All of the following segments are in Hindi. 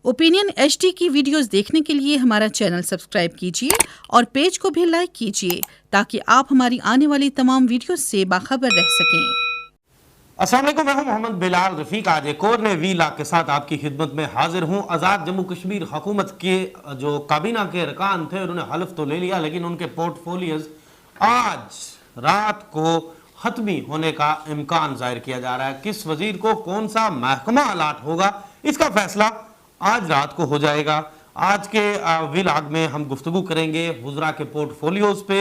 ओपिनियन एचडी की वीडियोस देखने के लिए हमारा चैनल सब्सक्राइब कीजिए और पेज को भी लाइक कीजिए ताकि आप हमारी आने वाली तमाम वीडियोस से बाखबर रह सकें। अस्सलाम वालेकुम, मैं हूं मोहम्मद बिलाल रफीक। आज एक और नए वीलॉग के साथ आपकी खिदमत में हाजिर हूं। आज़ाद जम्मू कश्मीर हुकूमत के जो काबीना के अरकान थे उन्होंने हल्फ तो ले लिया, लेकिन उनके पोर्टफोलियोज आज रात को खत्मी होने का इम्कान जाहिर किया जा रहा है। किस वजीर को कौन सा महकमा अलाट होगा, इसका फैसला आज रात को हो जाएगा। आज के व्लॉग में हम गुफ्तगू करेंगे वज़रा के पोर्टफोलियोज पे।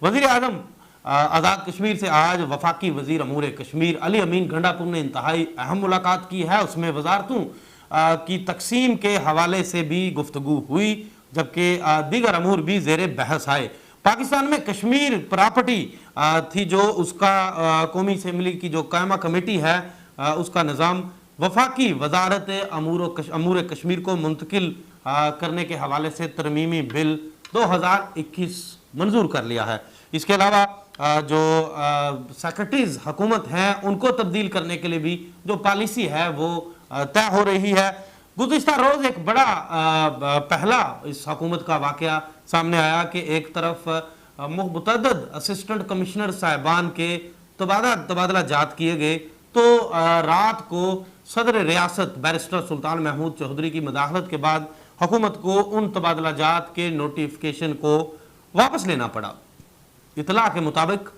वज़ीर आज़म आज़ाद कश्मीर से आज वफाकी वज़ीर अमूर कश्मीर अली अमीन गंडापुर ने इंतहाई अहम मुलाकात की है। उसमें वजारतों की तकसीम के हवाले से भी गुफ्तगू हुई, जबकि दीगर अमूर भी ज़ेर बहस आए। पाकिस्तान में कश्मीर प्रॉपर्टी थी जो उसका कौमी असम्बली की जो कायमा कमेटी है उसका निज़ाम वफाकी वजारत अमूर कश्मीर को मुंतकिल करने के हवाले से तरमीमी बिल 2021 मंजूर कर लिया है। इसके अलावा जो सेक्रेटरीज हुकूमत हैं उनको तब्दील करने के लिए भी जो पॉलिसी है वो तय हो रही है। गुज़िश्ता रोज़ एक बड़ा पहला इस हुकूमत का वाक़या सामने आया कि एक तरफ मुतअद्दिद असिस्टेंट कमिश्नर साहिबान के तबादला जात किए गए, तो रात को सदर रियासत बैरिस्टर सुल्तान महमूद चौधरी की मदाखलत के बाद हुकूमत को उन तबादला जात के नोटिफिकेशन को वापस लेना पड़ा। इतला के मुताबिक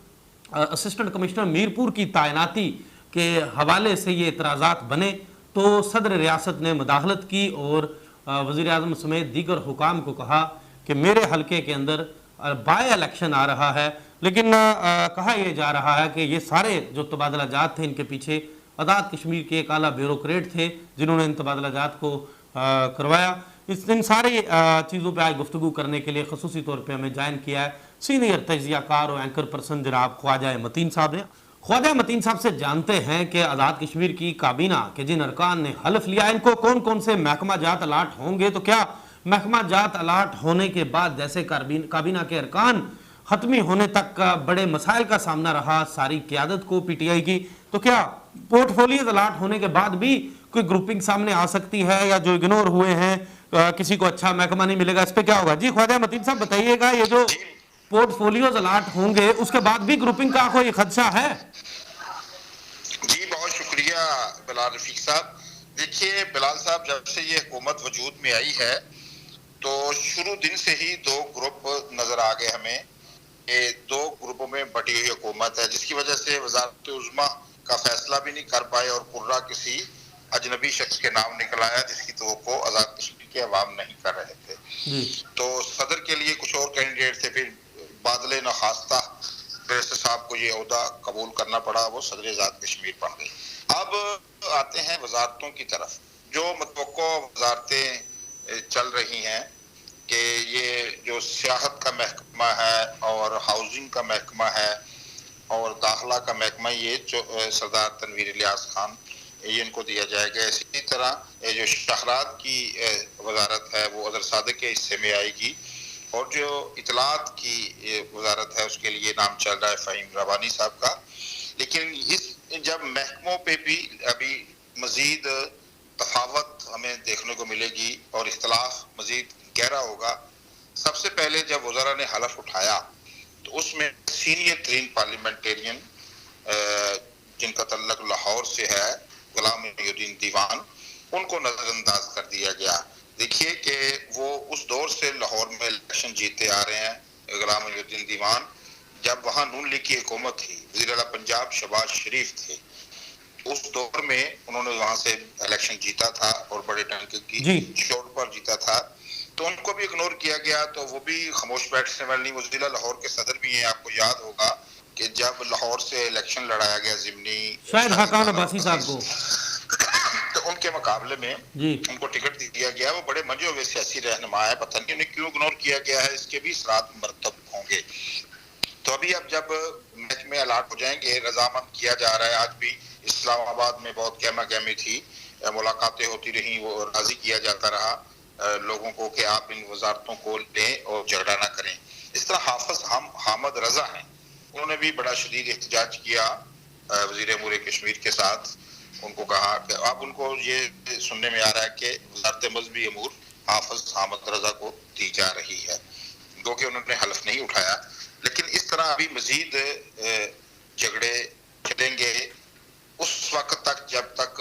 असिस्टेंट कमिश्नर मीरपुर की तैनाती के हवाले से ये इतराज़ात बने, तो सदर रियासत ने मदाखलत की और वज़ीर आज़म समेत दीगर हुकाम को कहा कि मेरे हलके के अंदर बाय इलेक्शन आ रहा है, लेकिन कहा यह जा रहा है कि ये सारे जो तबादला जात थे इनके पीछे आज़ाद कश्मीर के एक आला ब्यूरोक्रेट थे जिन्होंने इन तबादला जात को करवाया। इन सारी चीज़ों पर आज गुफ्तगू करने के लिए खसूसी तौर पर हमें ज्वाइन किया है सीनियर तजियाकार और एंकर पर्सन जनाब ख्वाजा मतीन साहब ने। ख्वाजा मतीन साहब से जानते हैं कि आज़ाद कश्मीर की काबीना के जिन अरकान ने हल्फ लिया इनको कौन कौन से महकमा जात अलाट होंगे, तो क्या महकमा जात अलाट होने के बाद जैसे काबीना के अरकान खत्मी होने तक बड़े मसाइल का सामना रहा सारी क़यादत को पीटीआई की, तो क्या पोर्टफोलियोज अलाट होने के बाद भी कोई ग्रुपिंग सामने आ सकती है, या जो इग्नोर हुए हैं किसी को अच्छा महकमा नहीं मिलेगा, इस पर क्या होगा? जी ख्वाजा मतीन साहब बताइएगा, ये जो पोर्टफोलियोज अलाट होंगे उसके बाद भी ग्रुपिंग का कोई खदशा है? जी बहुत शुक्रिया बिलाल रफीक साहब। देखिए बिलाल साहब, जब से ये हुकूमत वजूद में आई है तो शुरू दिन से ही दो ग्रुप नजर आ गए हमें। ये दो ग्रुपों में बटी हुई हुकूमत है, जिसकी वजह से वज़ारत उज़्मा का फैसला भी नहीं कर पाए और कुर्रा किसी अजनबी शख्स के नाम निकल आया जिसकी तवक्को आज़ाद कश्मीर के अवाम नहीं कर रहे थे। तो सदर के लिए कुछ और कैंडिडेट थे, फिर बादले नखास्ता बैरिस्टर साहब को ये ओहदा कबूल करना पड़ा, वो सदर आज़ाद कश्मीर बन गई। अब आते हैं वजारतों की तरफ। जो मतवक्को वजारतें चल रही हैं कि ये जो सियाहत का महकमा है और हाउसिंग का महकमा है और दाखिला का महकमा, ये जो सरदार तनवीर इलियास खान ये इनको दिया जाएगा। इसी तरह ये जो शहरात की वजारत है वो अदर सादक के हिस्से में आएगी, और जो इतलात की वजारत है उसके लिए नाम चल रहा है फ़हीम रबानी साहब का। लेकिन इस जब महकमों पे भी अभी मजीद तफावत हमें देखने को मिलेगी और इख्तलाफ मजीद गहरा होगा। सबसे पहले जब वज़रा ने हलफ उठाया तो उसमें सीनियर तरीन पार्लियामेंटेरियन जिनका तल्लक लाहौर से है, गुलाम मोहिउद्दीन दीवान, उनको नज़रअंदाज कर दिया गया। देखिए कि वो उस दौर से लाहौर में इलेक्शन जीते आ रहे हैं। गुलाम मोहिउद्दीन दीवान जब वहाँ नून लीग की हुकूमत थी, वज़ीर आला पंजाब शहबाज शरीफ थे, उस दौर में उन्होंने वहाँ से इलेक्शन जीता था और बड़े टंके की चोट पर जीता था। तो उनको भी इग्नोर किया गया, तो वो भी खामोश बैठने वाली। वो जिला लाहौर के सदर भी हैं, आपको याद होगा कि जब लाहौर से इलेक्शन लड़ाया गया ज़िमनी शायद हकान अब्बासी साहब को, तो उनके मुकाबले में उनको टिकट दिया गया। वो बड़े मजे हुए सियासी रहनुमा है, पता नहीं उन्हें क्यों इग्नोर किया गया है, इसके भी असरात मरतब होंगे। तो अभी अब जब मैच में अलाट हो जाएंगे, रजामंद किया जा रहा है। आज भी इस्लामाबाद में बहुत गहमा गहमी थी, मुलाकातें होती रही, वो राजी किया जाता रहा लोगों को कि आप इन वजारतों को लें और झगड़ा ना करें। इस तरह हाफिज हामिद रजा हैं, उन्होंने भी बड़ा शदीद एहतजाज किया वज़ीर अमूर कश्मीर के साथ उनको कहा कि अब उनको ये सुनने में आ रहा है कि वज़ारत मज़हबी अमूर हाफ़िज़ हामिद रज़ा को दी जा रही है, गो कि उन्होंने हल्फ नहीं उठाया। लेकिन इस तरह अभी मजीद झगड़े चलेंगे उस वक्त तक जब तक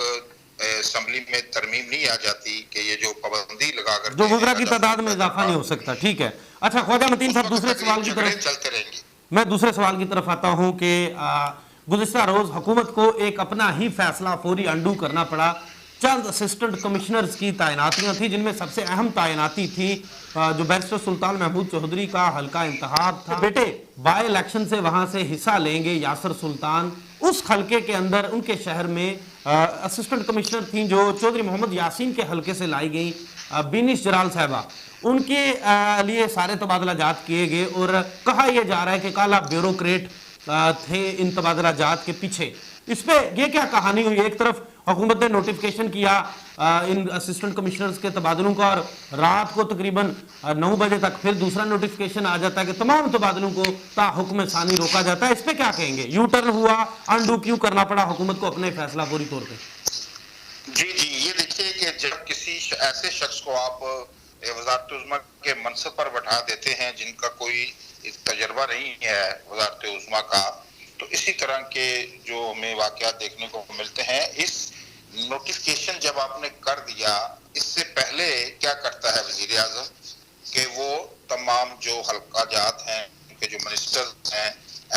असम्बली में तरमीम नहीं आ जाती कि ये जो पाबंदी लगा कर जो वज़रा की तादाद में इजाफा नहीं हो सकता। ठीक है, अच्छा ख्वाजा मतीन साहब, दूसरे सवाल की तरफ चलते रहेंगे। मैं दूसरे सवाल की तरफ आता हूं कि गुज़िश्ता रोज हुकूमत को एक अपना ही फैसला फौरी अंडू करना पड़ा। चंद असिस्टेंट कमिश्नर्स की तैनातियां थी, जिनमें सबसे अहम तैनाती थी जो बैरिस्टर सुल्तान महमूद चौधरी का हल्का इंतखाब था। बेटे बाय इलेक्शन से वहां से हिस्सा लेंगे यासर सुल्तान। उस हल्के के अंदर उनके शहर में असिस्टेंट कमिश्नर थी जो चौधरी मोहम्मद यासीन के हल्के से लाई गई, बिनिश जराल साहबा, उनके लिए सारे तबादला जात किए गए और कहा यह जा रहा है कि काला ब्यूरोक्रेट थे इन तबादला जात के पीछे। इस पे ये क्या कहानी हुई? एक तरफ हुकूमत ने नोटिफिकेशन किया इन असिस्टेंट कमिश्नर्स के तबादलों का और रात को तकरीबन 9 बजे तक फिर दूसरा नोटिफिकेशन आ जाता है कि तमाम तबादलों को ताहुक्म सानी रोका जाता है। इस पे क्या कहेंगे? यू टर्न हुआ, अंडू क्यों करना पड़ा हुकूमत को अपने फैसला पूरी तौर पे? जी जी, ये देखिए कि जब किसी ऐसे शख्स को आप वज़ारत उज़्मा के मनसब पर बैठा देते हैं जिनका कोई तजर्बा नहीं है वज़ारत उज़्मा का, तो इसी तरह के जो हमें वाक़यात देखने को मिलते हैं। इस नोटिफिकेशन जब आपने कर दिया, इससे पहले क्या करता है वज़ीर आज़म कि वो तमाम जो हल्का जात हैं, उनके जो मिनिस्टर्स हैं,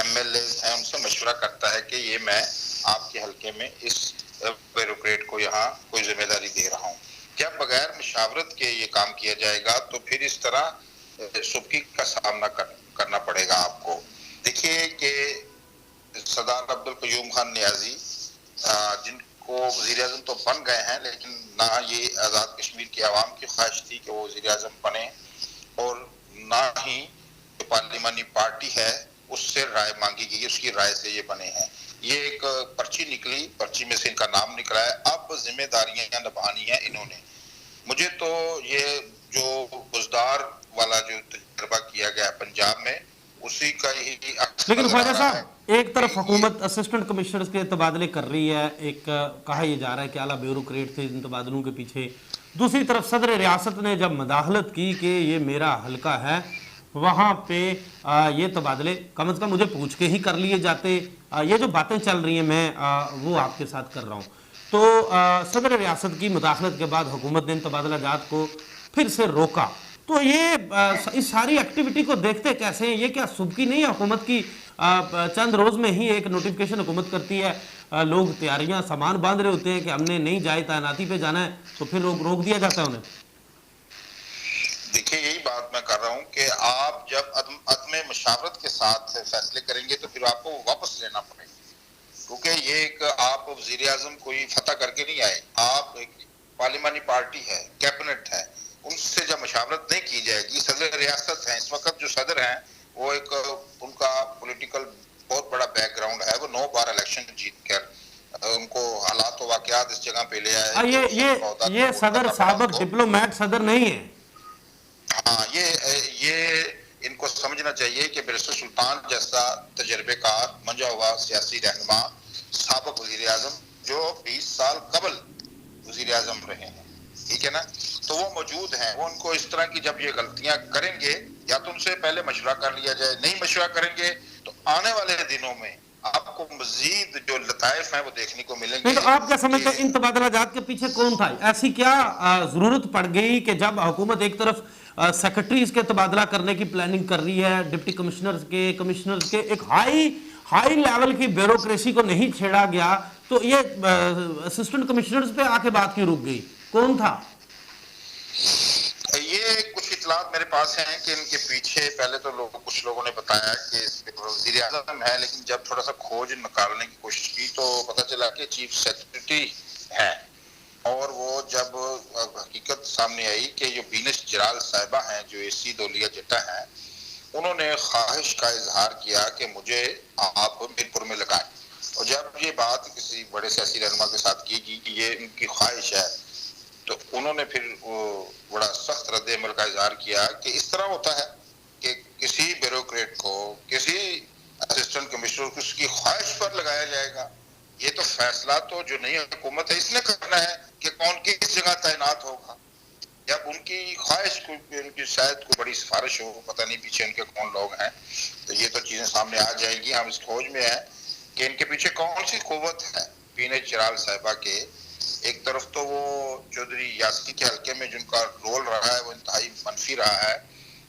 MLA हैं, उनसे मशवरा करता है कि ये मैं आपके हल्के में इस ब्यूरोक्रेट को यहाँ कोई जिम्मेदारी दे रहा हूँ। जब बगैर मशावरत के ये काम किया जाएगा तो फिर इस तरह सुबकी का सामना करना पड़ेगा आपको। देखिए कि सरदार अब्दुल कयूम खान नियाजी जिनको वज़ीर आज़म तो बन गए हैं, लेकिन ना ये आज़ाद कश्मीर की आवाम की ख्वाहिश थी कि वो वज़ीर आज़म बने और ना ही जो पार्लिमानी पार्टी है उससे राय मांगी गई, उसकी राय से ये बने हैं। ये एक पर्ची निकली, पर्ची में से इनका नाम निकला है। अब जिम्मेदारियां निभानी है इन्होंने। मुझे तो ये जो बुजदार वाला जो तजर्बा किया गया पंजाब में, उसी का ही लेकिन ख्वाजा साहब, एक तरफ हुकूमत असिस्टेंट कमिश्नर्स के तबादले कर रही है, एक कहा यह जा रहा है कि आला ब्यूरोक्रेट थे इन तबादलों के पीछे, दूसरी तरफ सदर रियासत ने जब मदाखलत की कि ये मेरा हल्का है, वहाँ पे ये तबादले कम से कम मुझे पूछ के ही कर लिए जाते। ये जो बातें चल रही हैं मैं वो आपके साथ कर रहा हूँ। तो सदर रियासत की मदाखलत के बाद हुकूमत ने इन तबादला जात को फिर से रोका। तो ये इस सारी एक्टिविटी को देखते कैसे हैं? ये क्या सुबकी नहीं है हुकूमत की? चंद रोज में ही एक नोटिफिकेशन हुकूमत करती है, लोग तैयारियां सामान बांध रहे होते हैं कि हमने नहीं जाए तैनाती पे जाना है, तो फिर रोक दिया जाता है उन्हें। देखिए यही बात मैं कर रहा हूँ कि आप जब अदम मशावरत के साथ फैसले करेंगे तो फिर आपको वापस लेना पड़ेगा, क्योंकि ये एक आप वज़ीर आज़म कोई फतह करके नहीं आए। आप एक पार्लिमानी पार्टी है, कैबिनेट है, उनसे जब मशावरत नहीं की जाएगी, सदर रियासत है इस वक्त जो सदर हैं, वो एक उनका पॉलिटिकल बहुत बड़ा बैकग्राउंड है, वो 9 बार इलेक्शन जीत कर उनको हालात और वाकयात इस जगह पे ले आए। ये सदर साबक डिप्लोमेट सदर नहीं है। हाँ, ये इनको समझना चाहिए कि बैरिस्टर सुल्तान जैसा तजर्बेकार मंजा हुआ सियासी रहनुमा, साबक वज़ीर आज़म जो 20 साल कबल वज़ीर आज़म रहे हैं, ठीक है ना, तो वो मौजूद हैं। वो उनको इस तरह की जब ये गलतियां करेंगे, या तो उनसे पहले मशवरा कर लिया जाए, नहीं मशवरा करेंगे तो आने वाले दिनों में आपको मजीद जो लताइफ हैं वो देखने को मिलेंगे। तो आप क्या समझते हैं इन तबादला जात के पीछे कौन था? ऐसी क्या जरूरत पड़ गई कि जब हुकूमत एक तरफ सेक्रेटरीज के तबादला करने की प्लानिंग कर रही है, डिप्टी कमिश्नर्स के एक हाई लेवल की ब्यूरोक्रेसी को नहीं छेड़ा गया, तो ये असिस्टेंट कमिश्नर्स पे आके बात क्यों रुक गई? कौन था? ये कुछ इतलात मेरे पास हैं कि इनके पीछे पहले तो कुछ लोगों ने बताया कि वज़ीर आज़म है, लेकिन जब थोड़ा सा खोज निकालने की कोशिश की तो पता चला कि चीफ सेक्रेटरी है। और वो जब हकीकत सामने आई कि जो बिनिश जराल साहिबा हैं, जो AC दौलिया जट्टा हैं, उन्होंने ख्वाहिश का इजहार किया कि मुझे आप मीरपुर में लगाएं। और जब ये बात किसी बड़े सियासी रहनुमा के साथ की कि ये उनकी ख्वाहिश है, तो उन्होंने फिर बड़ा सख्त रद्द अमल का इजहार किया कि इस तरह होता है कि किसी ब्यूरोक्रेट को, किसी असिस्टेंट कमिश्नर को उसकी ख्वाहिश पर लगाया जाएगा। ये तो फैसला तो जो नई हुकूमत है इसने करना है कि कौन किस जगह तैनात होगा। जब उनकी ख्वाहिश को, उनकी शायद कोई बड़ी सिफारिश हो, पता नहीं पीछे उनके कौन लोग हैं, तो ये तो चीजें सामने आ जाएंगी। हम इस खोज में है कि इनके पीछे कौन सी कुव्वत है। पीने चिराग साहिबा के एक तरफ तो वो चौधरी यासी के हल्के में जिनका रोल रहा है वो इंतहाई मनफी रहा है,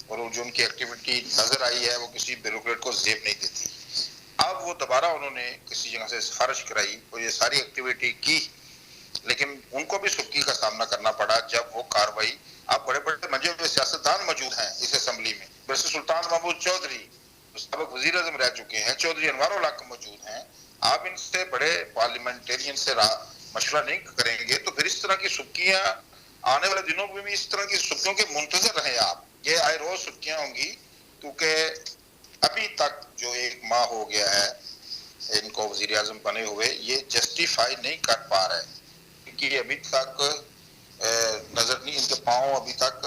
और जो उनकी एक्टिविटी नजर आई है वो किसी ब्यूरोक्रेट को जेब नहीं देती। अब वो दोबारा उन्होंने किसी जगह से सिफारिश कराई और ये सारी एक्टिविटी की, लेकिन उनको भी सुर्खी का सामना करना पड़ा जब वो कार्रवाई। आप बड़े बड़े मंजे हुए सियासतदान मौजूद हैं इस असेंबली में, वैसे सुल्तान महमूद चौधरी सबक वजीर आजम रह चुके हैं, चौधरी अनवर उल हक मौजूद हैं। आप इनसे बड़े पार्लियामेंटेरियन से मशवरा नहीं करेंगे तो फिर इस तरह की सुर्खियां आने वाले दिनों में भी इस तरह की सुर्खियों के मुंतजर रहे आप। ये आए रोज सुर्खियां होंगी, क्योंकि अभी तक जो 1 माह हो गया है इनको वजीर आजम बने हुए, ये जस्टिफाई नहीं कर पा रहे, क्योंकि अभी तक नजर नहीं, इनके पांव अभी तक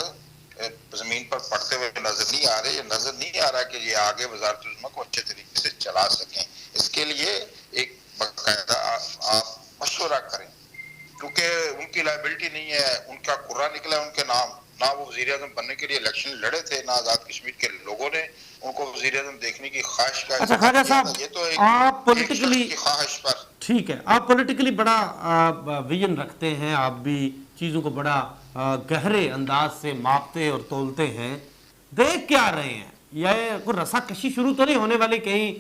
जमीन पर पड़ते हुए नजर नहीं आ रहे। ये नजर नहीं आ रहा कि ये आगे वजारत उज़्मा को अच्छे तरीके से चला सकें। इसके लिए एक बाकायदा आप मशवरा करें, क्योंकि उनकी लायबिलिटी नहीं है, उनका कुर्रा निकला है उनके नाम, ना वो वजीर आजम बनने के लिए इलेक्शन लड़े थे, ना आजाद कश्मीर के लोगों ने उनको वजीर आजम देखने की ख्वाहिश का। अच्छा ख्वाजा साहब, ये तो आप पॉलिटिकली ख्वाहिश पर, ठीक है, आप पॉलिटिकली बड़ा विजन रखते हैं, आप भी चीज़ों को बड़ा गहरे अंदाज से मापते और तोलते हैं। देख क्या रहे हैं, यह कोई रस्साकशी शुरू तो नहीं होने वाली कहीं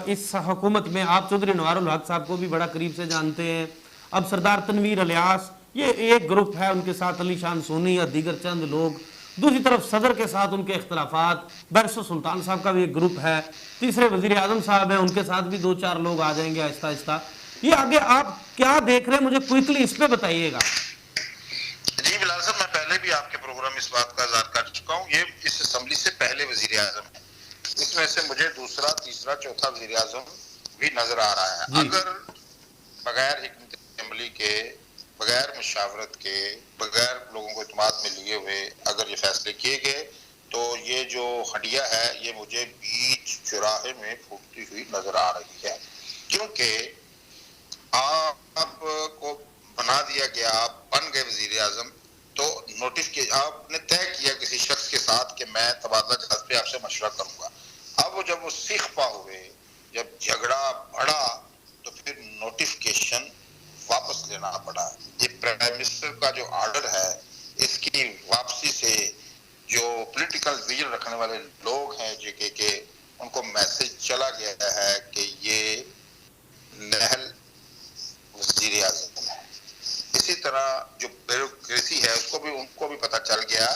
इस हुकूमत में? आप चौधरी अनवर उल हक साहब को भी बड़ा करीब से जानते हैं। अब सरदार तनवीर इलियास ये एक ग्रुप है, उनके साथ अली शान सोनी या दीगर चंद लोग, दूसरी तरफ सदर के साथ उनके इख्तलाफात, बैरिस्टर सुल्तान साहब का भी एक ग्रुप है, तीसरे वजीर आजम साहब हैं, उनके साथ भी 2-4 लोग आ जाएंगे आहिस्ता आहिस्ता। ये आगे आप क्या देख रहे हैं, मुझे क्विकली इस पे बताइएगा। जी बिलाल साहब, मैं पहले भी आपके प्रोग्राम इस बात का इज़हार कर चुका हूँ, ये इस असेंबली से पहले वजीर आजम है, इसमें से मुझे दूसरा, तीसरा, चौथा वजीर आजम भी नजर आ रहा है। अगर बगैर हिकमत अमली के, बगैर मुशावरत के, बगैर लोगों को इत्मीनान में लिए हुए अगर ये फैसले किए गए तो ये जो हड्डियां है ये मुझे बीच चौराहे में फूटती हुई नजर आ रही है, क्योंकि आपको बना दिया गया, आप बन गए वजीर आजम, तो नोटिस के आपने तय किया किसी शख्स के साथ कि मैं तबादला जहाज पे आपसे मशवरा करूंगा। अब जब वो सीख पा हुए, जब झगड़ा बढ़ा, तो फिर नोटिफिकेशन वापस लेना पड़ा। ये प्राइम मिनिस्टर का जो ऑर्डर है, इसकी वापसी से जो पॉलिटिकल विजन रखने वाले लोग हैं जेके के, उनको मैसेज चला गया है कि ये नहल वजीर आजम है। इसी तरह जो ब्यूरोक्रेसी है उनको भी पता चल गया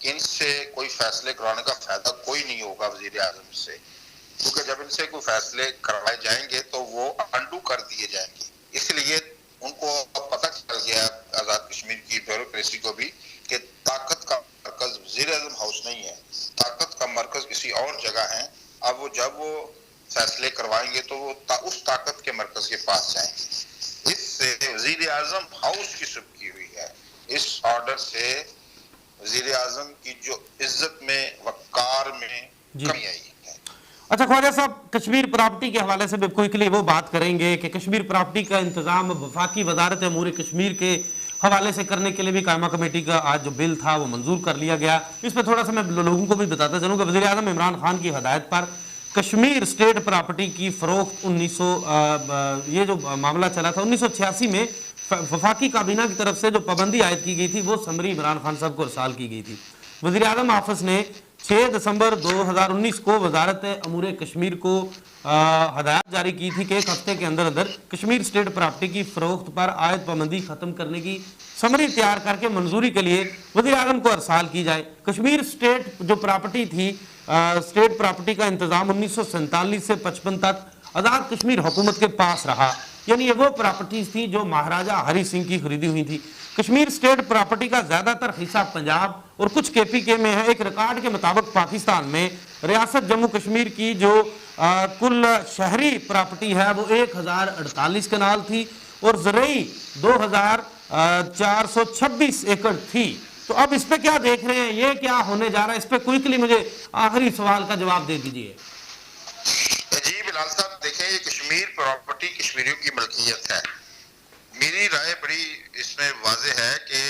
कि इनसे कोई फैसले करवाने का फायदा कोई नहीं होगा वजीर आजम से, क्योंकि जब इनसे कोई फैसले करवाए जाएंगे तो वो अंडू कर दिए जाएंगे। इसलिए उनको पता चल गया, आजाद कश्मीर की ब्यूरोक्रेसी को भी, कि ताकत का मरकज वजीर आजम हाउस नहीं है, ताकत का मरकज किसी और जगह है। अब वो जब वो फैसले करवाएंगे तो वो उस ताकत के मरकज के पास जाएंगे। इससे वजीर आजम हाउस की सुर्खी हुई है। इस ऑर्डर से वजीर आजम की जो इज्जत में, वक़ार में कमी आई है। अच्छा ख्वाजा साहब, कश्मीर प्रॉपर्टी के हवाले से भी क्विकली वो बात करेंगे कि कश्मीर प्रॉपर्टी का इंतजाम वफाकी वजारत अमूर कश्मीर के हवाले से करने के लिए भी कायमा कमेटी का आज जो बिल था वो मंजूर कर लिया गया। इस पर थोड़ा सा मैं लोगों को भी बताता चलूँ कि वज़ीर आज़म इमरान खान की हदायत पर कश्मीर स्टेट प्रॉपर्टी की फ़रोख्त 1900 ये जो मामला चला था 1986 में वफाकी काबीना की तरफ से जो पाबंदी आयद की गई थी वो समरी इमरान खान साहब को इरसाल की गई थी। वज़ीर आज़म ऑफिस ने 6 दिसंबर 2019 को वजारत अमूर कश्मीर को हदायत जारी की थी कि 1 हफ्ते के अंदर अंदर कश्मीर स्टेट प्रॉपर्टी की फ़रोख्त पर आयद पाबंदी ख़त्म करने की समरी तैयार करके मंजूरी के लिए वज़ीर आज़म को इरसाल की जाए। कश्मीर स्टेट जो प्रॉपर्टी थी, स्टेट प्रॉपर्टी का इंतज़ाम 1947 से 55 तक आज़ाद कश्मीर हुकूमत के पास रहा, यानी ये वो प्रॉपर्टीज थी जो महाराजा हरी सिंह की खरीदी हुई थी। कश्मीर स्टेट प्रॉपर्टी का ज़्यादातर हिस्सा पंजाब और कुछ KPK में है। एक रिकॉर्ड के मुताबिक पाकिस्तान में रियासत जम्मू कश्मीर की जो कुल शहरी प्रॉपर्टी है वो 1048 कनाल थी और ज़रई 2426 एकड़ थी। तो अब इस पे क्या देख रहे हैं, ये क्या होने जा रहा है, इस पे क्विकली मुझे आखिरी सवाल का जवाब दे दीजिए। जी बिलाल साहब, देखें ये कश्मीर प्रॉपर्टी कश्मीरियों की मलकियत है। मेरी राय बड़ी इसमें वाज़ेह है कि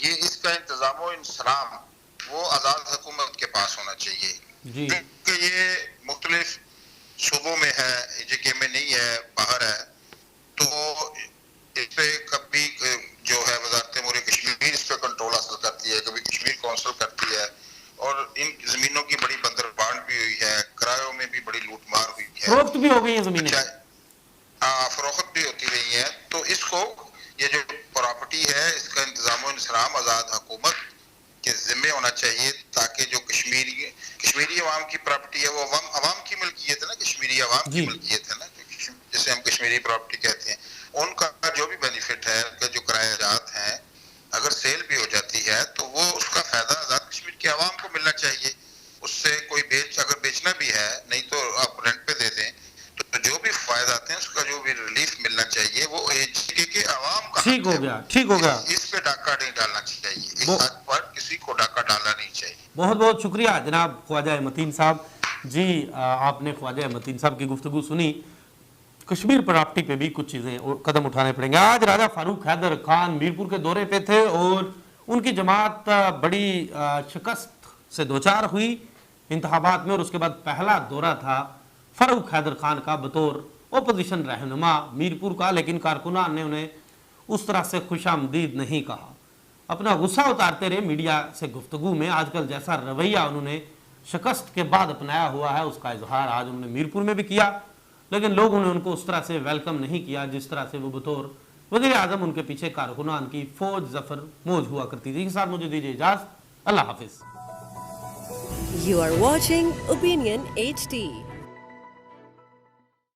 ये इसका इंतजाम इंसराम वो आज़ाद हुकूमत के पास होना चाहिए, क्योंकि ये मुख्तलिफ सूबों में है, जेके में नहीं है, बाहर है। तो इस पे कभी जो है वजारत अमूर कश्मीर इस पे कंट्रोल हासिल करती है, कभी कश्मीर कौंसिल करती है, और इन जमीनों की बड़ी बंदरबांट भी हुई है, किरायों में भी बड़ी लूटमार हुई है, फरोख्त भी हो गई है जमीनें, फरोख्त भी होती रही है। तो इसको ये जो प्रॉपर्टी है इसका इंतजाम इंसराम आज़ाद हुकूमत के जिम्मे होना चाहिए, ताकि जो कश्मीरी अवाम की प्रॉपर्टी है वो अवाम की मिल्कियत है ना, कश्मीरी अवाम की मिल्कियत है ना, जिसे हम कश्मीरी प्रॉपर्टी कहते हैं, उनका जो भी बेनिफिट है, उनका जो किरायाजात हैं, अगर सेल भी हो जाती है तो वो उसका फायदा आज़ाद कश्मीर के अवाम को मिलना चाहिए। उससे कोई अगर बेचना भी है, नहीं तो आप रेंट पे दे दें, तो जो भी फायदा आते हैं उसका जो भी रिलीफ मिलना चाहिए वो के अवाम का ठीक हो गया। इस पे डाका नहीं डालना चाहिए, इस हद पर किसी को डाका डालना नहीं चाहिए। बहुत बहुत शुक्रिया जनाब ख्वाजा मतीन साहब जी, आपने ख्वाजा मतीन साहब की गुफ्तगू सुनी। कश्मीर प्रॉपर्टी पे भी कुछ चीज़ें कदम उठाने पड़ेंगे। आज राजा फारूक हैदर खान मीरपुर के दौरे पे थे और उनकी जमात बड़ी शिकस्त से दोचार हुई इंतखाबात में, और उसके बाद पहला दौरा था फारूक हैदर खान का बतौर ओपोजिशन रहनुमा मीरपुर का, लेकिन कारकुनान ने उन्हें उस तरह से खुशामदीद नहीं कहा, अपना गुस्सा उतारते रहे मीडिया से गुफ्तगू में। आजकल जैसा रवैया उन्होंने शिकस्त के बाद अपनाया हुआ है उसका इजहार आज उन्होंने मीरपुर में भी किया, लेकिन लोगों ने उनको उस तरह से वेलकम नहीं किया जिस तरह से वो बतौर वज़ीर आज़म उनके पीछे कारकुनान की फौज जफर मौज हुआ करती थी। के साथ मुझे दीजिए इजाज़त, अल्लाह हाफिज़। You are watching Opinion HD.